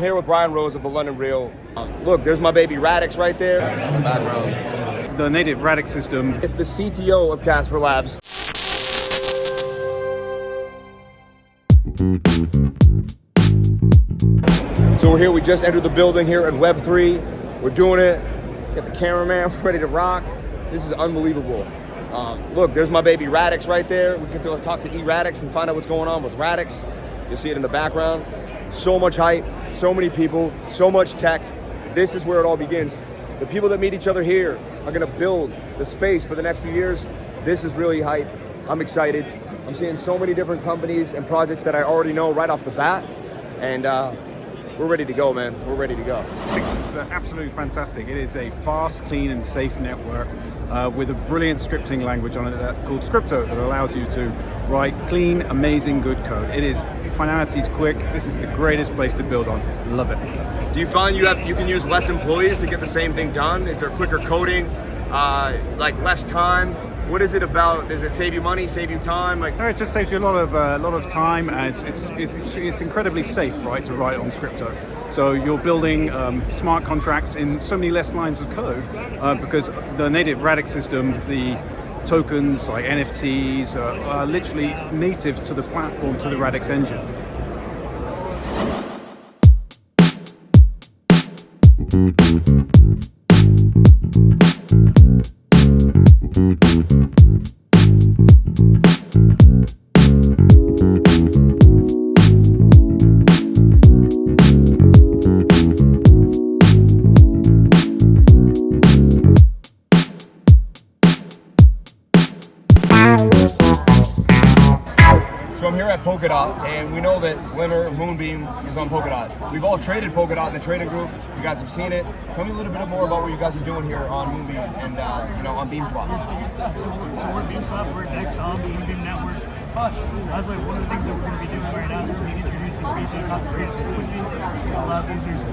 I'm here with Brian Rose of the London Real. Look, there's my baby Radix right there in the background. The native Radix system. It's the CTO of Casper Labs. So we're here, we just entered the building here at Web3. We're doing it. Got the cameraman ready to rock. This is unbelievable. Look, there's my baby Radix right there. We get to talk to eRadix and find out what's going on with Radix. You'll see it in the background. So much hype, so many people, so much tech. This is where it all begins. The people that meet each other here are gonna build the space for the next few years. This is really hype. I'm excited. I'm seeing so many different companies and projects that I already know right off the bat. And we're ready to go, man. We're ready to go. It's absolutely fantastic. It is a fast, clean, and safe network with a brilliant scripting language on it called Scripto that allows you to write clean, amazing, good code. It is, finality is quick. This is the greatest place to build on. Love it. Do you find you can use less employees to get the same thing done? Is there quicker coding, like less time? What is it about? Does it save you money, save you time? Like, no, it just saves you a lot of time, and it's incredibly safe, right, to write on Scripto. So you're building smart contracts in so many less lines of code because the native Radix system, the tokens like NFTs are literally native to the platform, to the Radix engine. so I'm here at Polkadot, and we know that Glimmer, Moonbeam is on Polkadot. We've all traded Polkadot in the trading group. You guys have seen it. Tell me a little bit more about what you guys are doing here on Moonbeam and on BeamSwap. So we're BeamSwap, we're next on the Moonbeam network. That's like one of the things that we're going to be doing right now is we're going to be introducing region concentrated liquidity, which allows users to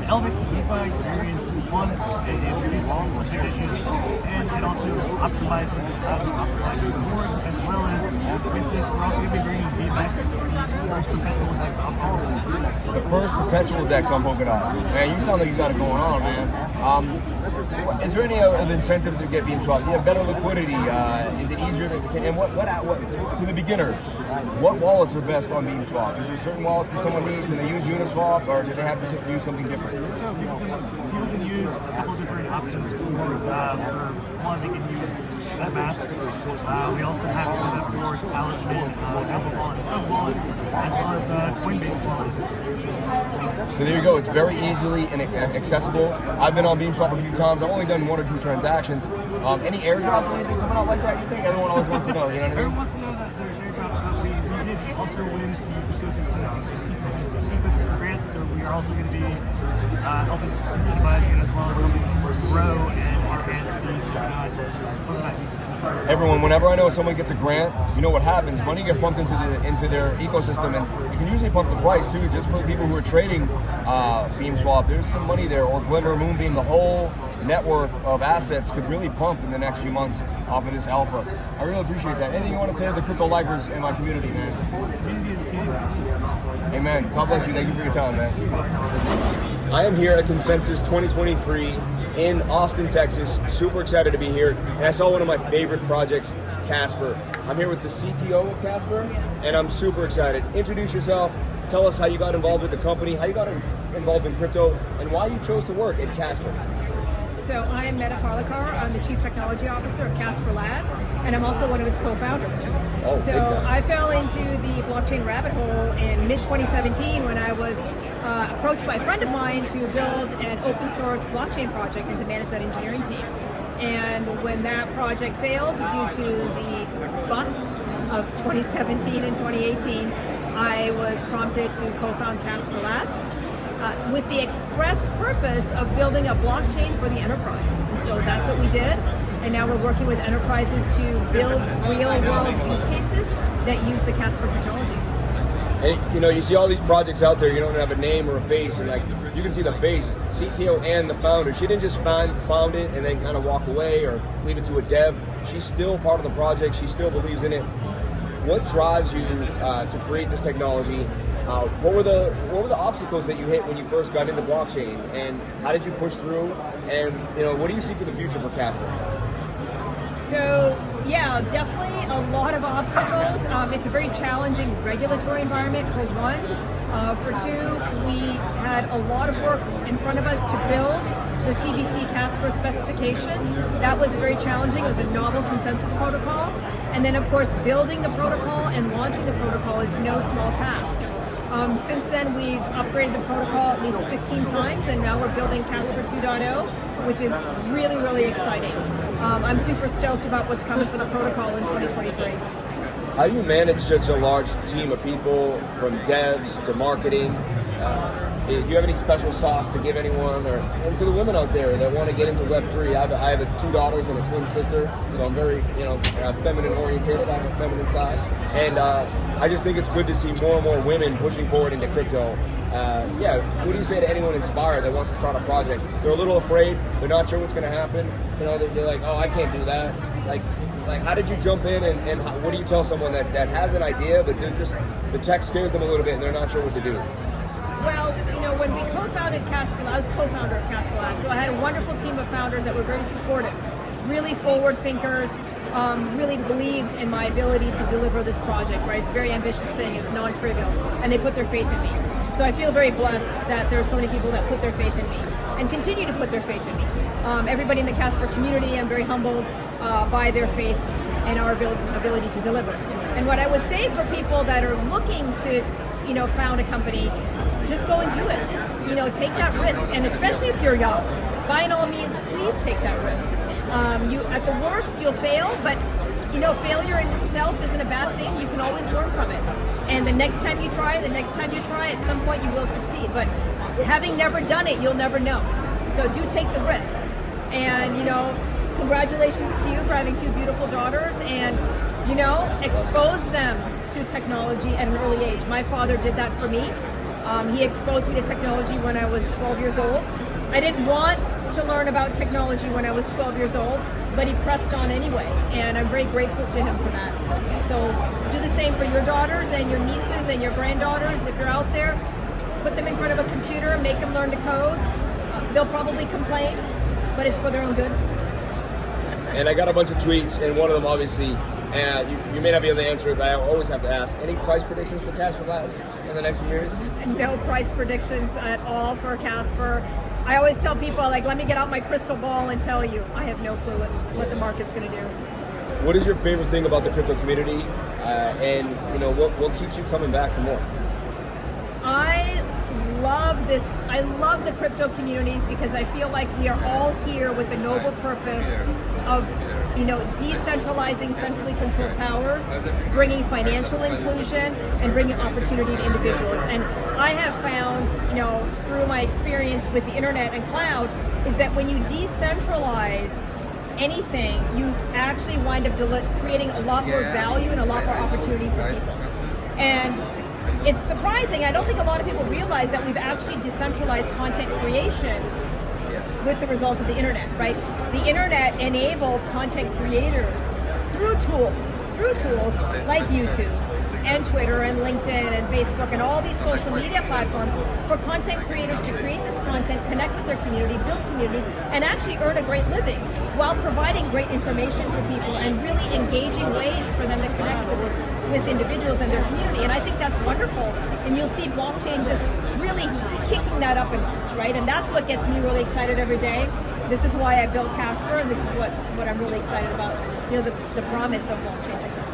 elevate the DeFi experience, it reduces liquid issues, and it also optimizes rewards, as well as with this we're also going to be bringing BMEX, the first perpetual DEX on Polkadot. The first perpetual DEX on Polkadot. Man, you sound like you got it going on, man. Is there any other incentive to get BeamSwap? You have better liquidity. Is it easier and what to the beginner? What wallets are best on BeamSwap? Is there certain wallets that someone needs? Can they use Uniswap, or do they have to use something different? So people can use a couple different options for one. They can use MetaMask. We also have set up for Talisman, Apple Wallet, and some wallets, as well as Coinbase wallet. So there you go. It's very easily and accessible. I've been on BeamSwap a few times. I've only done 1 or 2 transactions. Any airdrops or anything coming out like that? You think everyone always wants to know? You know what I mean? Everyone wants to know that there's airdrops, but we did also win the ecosystem grants, so we are also going to be helping incentivizing as well as helping grow and enhance the Everyone, whenever I know someone gets a grant, you know what happens. Money gets pumped into their ecosystem, and you can usually pump the price too, just for people who are trading BeamSwap. There's some money there, or Glimmer, Moonbeam, the whole network of assets could really pump in the next few months off of this alpha. I really appreciate that. Anything you want to say to the crypto lifers in my community, man? Amen. God bless you. Thank you for your time, man. I am here at Consensus 2023 in Austin, Texas. Super excited to be here. And I saw one of my favorite projects, Casper. I'm here with the CTO of Casper, and I'm super excited. Introduce yourself. Tell us how you got involved with the company, how you got involved in crypto, and why you chose to work at Casper. So I'm Meta Parlikar. I'm the Chief Technology Officer of Casper Labs, and I'm also one of its co-founders. So I fell into the blockchain rabbit hole in mid-2017 when I was approached by a friend of mine to build an open source blockchain project and to manage that engineering team. And when that project failed due to the bust of 2017 and 2018, I was prompted to co-found Casper Labs. With the express purpose of building a blockchain for the enterprise. And so that's what we did. And now we're working with enterprises to build real-world use cases that use the Casper technology. And you know, you see all these projects out there, you don't have a name or a face, and like you can see the face, CTO and the founder. She didn't just found it and then kind of walk away or leave it to a dev. She's still part of the project. She still believes in it. What drives you to create this technology? What were the obstacles that you hit when you first got into blockchain, and how did you push through? And what do you see for the future for Casper? So yeah, definitely a lot of obstacles. It's a very challenging regulatory environment for one. For two, we had a lot of work in front of us to build the CBC Casper specification. That was very challenging. It was a novel consensus protocol. And then of course, building the protocol and launching the protocol is no small task. Since then, we've upgraded the protocol at least 15 times, and now we're building Casper 2.0, which is really, really exciting. I'm super stoked about what's coming for the protocol in 2023. How do you manage such a large team of people, from devs to marketing? Do you have any special sauce to give anyone, or and to the women out there that want to get into Web3? I have 2 daughters and a twin sister, so I'm very feminine orientated. I have a feminine side, and I just think it's good to see more and more women pushing forward into crypto. What do you say to anyone inspired that wants to start a project? They're a little afraid. They're not sure what's going to happen. They're like, oh, I can't do that. Like, how did you jump in, and what do you tell someone that has an idea, but the tech scares them a little bit and they're not sure what to do? Well, when we co-founded Casper, I was co-founder of Casper Labs, so I had a wonderful team of founders that were very supportive, really forward thinkers, really believed in my ability to deliver this project, right? It's a very ambitious thing, it's non-trivial, and they put their faith in me. So I feel very blessed that there are so many people that put their faith in me and continue to put their faith in me. Everybody in the Casper community, I'm very humbled by their faith and our ability to deliver. And what I would say for people that are looking to found a company, just go and do it. Take that risk, and especially if you're young, by all means, please take that risk. At the worst, you'll fail, but failure in itself isn't a bad thing. You can always learn from it. And the next time you try, at some point you will succeed. But having never done it, you'll never know. So do take the risk. And congratulations to you for having 2 beautiful daughters, and expose them to technology at an early age. My father did that for me. He exposed me to technology when I was 12 years old. I didn't want to learn about technology when I was 12 years old, but he pressed on anyway, and I'm very grateful to him for that. So do the same for your daughters and your nieces and your granddaughters. If you're out there, put them in front of a computer, make them learn to code. They'll probably complain, but it's for their own good. And I got a bunch of tweets, and one of them obviously, you may not be able to answer it, but I always have to ask, any price predictions for Casper Labs in the next few years? No price predictions at all for Casper. I always tell people, let me get out my crystal ball and tell you. I have no clue what the market's going to do. What is your favorite thing about the crypto community, and what keeps you coming back for more? I love the crypto communities because I feel like we are all here with the noble purpose of decentralizing centrally controlled powers, bringing financial inclusion, and bringing opportunity to individuals. And I have found, through my experience with the internet and cloud, is that when you decentralize anything, you actually wind up creating a lot more value and a lot more opportunity for people. And it's surprising, I don't think a lot of people realize that we've actually decentralized content creation with the result of the internet, right? The internet enabled content creators through tools like YouTube and Twitter and LinkedIn and Facebook and all these social media platforms for content creators to create this content, connect with their community, build communities, and actually earn a great living while providing great information for people and really engaging ways for them to connect with individuals and their community. And I think that's wonderful. And you'll see blockchain just really kicking that up a notch, right? And that's what gets me really excited every day. This is why I built Casper, and this is what I'm really excited about, the promise of blockchain technology.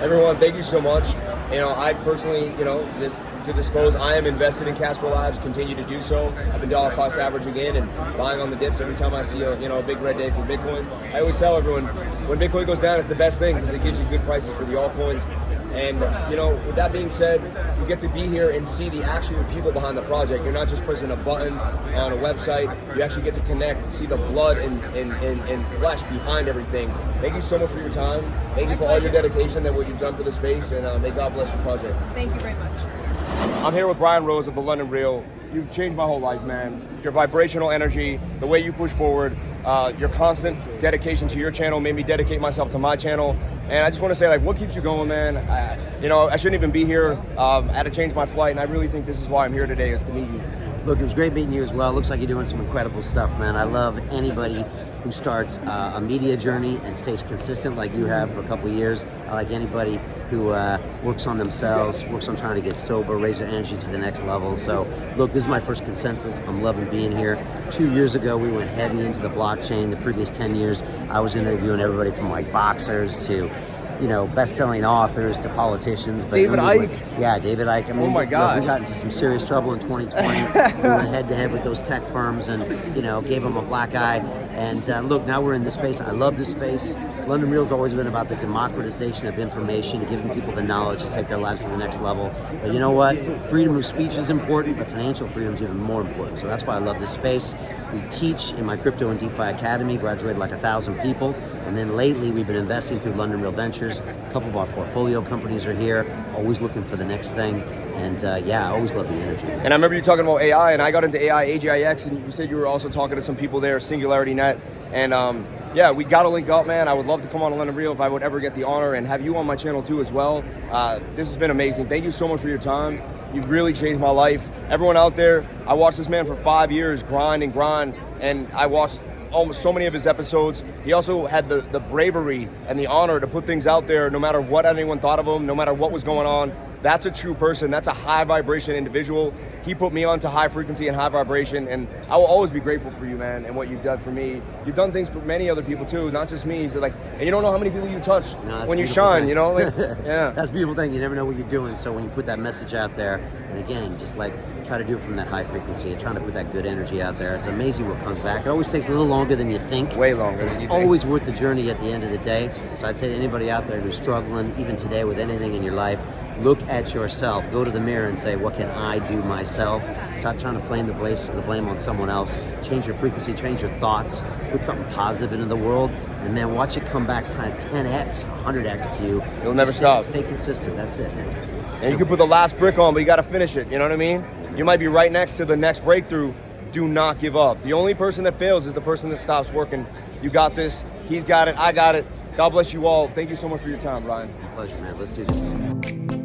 Everyone, thank you so much. I personally, just to disclose, I am invested in Casper Labs, continue to do so. I've been dollar cost averaging in and buying on the dips every time I see a big red day for Bitcoin. I always tell everyone, when Bitcoin goes down, it's the best thing because it gives you good prices for the altcoins. And, with that being said, you get to be here and see the actual people behind the project. You're not just pressing a button on a website. You actually get to connect, see the blood and flesh behind everything. Thank you so much for your time. Thank you for all your dedication and what you've done for the space, and may God bless your project. Thank you very much. I'm here with Brian Rose of the London Real. You've changed my whole life, man. Your vibrational energy, the way you push forward, Your constant dedication to your channel made me dedicate myself to my channel. And I just want to say, like, what keeps you going, man? I shouldn't even be here. I had to change my flight, and I really think this is why I'm here today, is to meet you. Look, it was great meeting you as well. Looks like you're doing some incredible stuff, man. I love anybody who starts a media journey and stays consistent like you have for a couple of years. I like anybody who works on themselves, works on trying to get sober, raise their energy to the next level. So, look, this is my first consensus. I'm loving being here. 2 years ago, we went heavy into the blockchain. The previous 10 years, I was interviewing everybody from like boxers to, you know, best-selling authors to politicians. But David Icke. Yeah, David Icke. I mean, oh my God, we got into some serious trouble in 2020. We went head-to-head with those tech firms and, you know, gave them a black eye. And look, now we're in this space. I love this space. London Real's always been about the democratization of information, giving people the knowledge to take their lives to the next level. But you know what? Freedom of speech is important, but financial freedom is even more important. So that's why I love this space. We teach in my Crypto and DeFi Academy, graduated like 1,000 people. And then lately, we've been investing through London Real Ventures. A couple of our portfolio companies are here, always looking for the next thing. And yeah, I always love the energy. And I remember you talking about AI, and I got into AI, AGIX, and you said you were also talking to some people there, Singularity Net. And yeah, we got to link up, man. I would love to come on to London Real if I would ever get the honor, and have you on my channel too as well. This has been amazing. Thank you so much for your time. You've really changed my life. Everyone out there, I watched this man for 5 years grind, and I watched almost so many of his episodes. He also had the bravery and the honor to put things out there no matter what anyone thought of him, no matter what was going on. That's a true person. That's a high vibration individual. He put me onto high frequency and high vibration, and I will always be grateful for you, man, and what you've done for me. You've done things for many other people too, not just me. So like, and you don't know how many people you touch when you shine, you know? Like, yeah. That's a beautiful thing. You never know what you're doing. So when you put that message out there, and again, just like try to do it from that high frequency and trying to put that good energy out there, it's amazing what comes back. It always takes a little longer than you think. Way longer than you think. Always worth the journey at the end of the day. So I'd say to anybody out there who's struggling, even today with anything in your life, look at yourself. Go to the mirror and say, what can I do myself? Stop trying to blame the blame on someone else. Change your frequency, change your thoughts, put something positive into the world, and man, watch it come back 10x, 100x to you. You'll never stop. Stay consistent. That's it, man. And you can put the last brick on, but you got to finish it. You know what I mean? You might be right next to the next breakthrough. Do not give up. The only person that fails is the person that stops working. You got this. He's got it. I got it. God bless you all. Thank you so much for your time, Ryan. My pleasure, man. Let's do this.